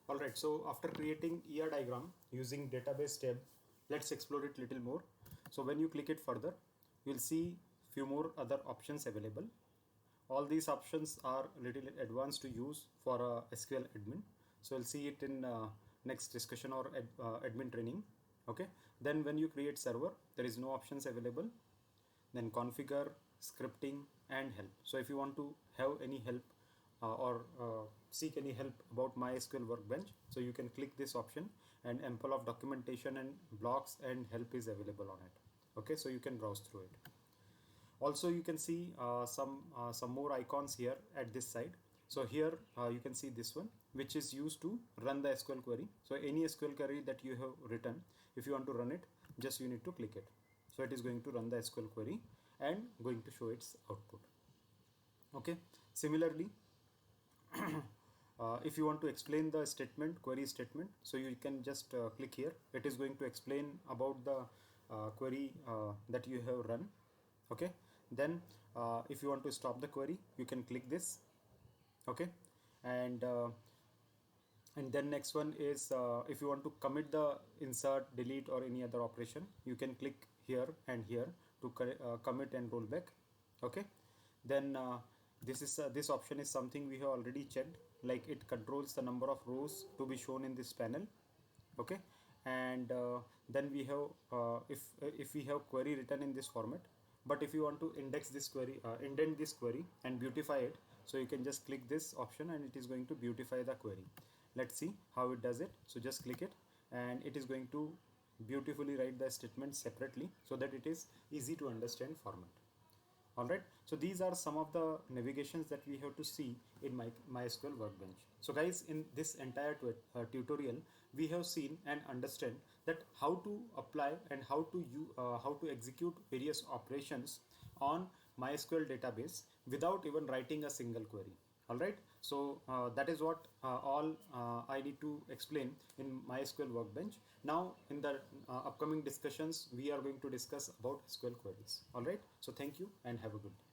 Alright, so after creating ER diagram using database tab, let's explore it little more. So when you click it further, you'll see few more other options available. All these options are little advanced to use for a SQL admin. So you'll see it in next discussion or admin training. Okay. Then when you create server, there is no options available. Then configure, scripting, and help. So if you want to have any help or seek any help about MySQL Workbench, so you can click this option, and ample of documentation and blocks and help is available on it. Okay, so you can browse through it. Also, you can see some more icons here at this side. So here you can see this one, which is used to run the SQL query. So any SQL query that you have written, if you want to run it, just you need to click it. So it is going to run the SQL query and going to show its output. Okay. Similarly, if you want to explain the statement, query statement, so you can just click here. It is going to explain about the query that you have run. Okay. Then if you want to stop the query, you can click this. Okay. And then next one is if you want to commit the insert, delete, or any other operation, you can click here and here to commit and roll back. Okay. Then this option is something we have already checked, like it controls the number of rows to be shown in this panel. Okay. And then we have if we have query written in this format, but if you want to index this query, indent this query and beautify it, so you can just click this option and it is going to beautify the query. Let's see how it does it. So just click it and it is going to beautifully write the statement separately so that it is easy to understand format. Alright, so these are some of the navigations that we have to see in MySQL Workbench. So guys, in this entire tutorial, we have seen and understand that how to apply and how to execute various operations on MySQL database without even writing a single query. Alright, so that is what all I need to explain in MySQL Workbench. Now in the upcoming discussions, we are going to discuss about SQL queries. Alright, so thank you and have a good day.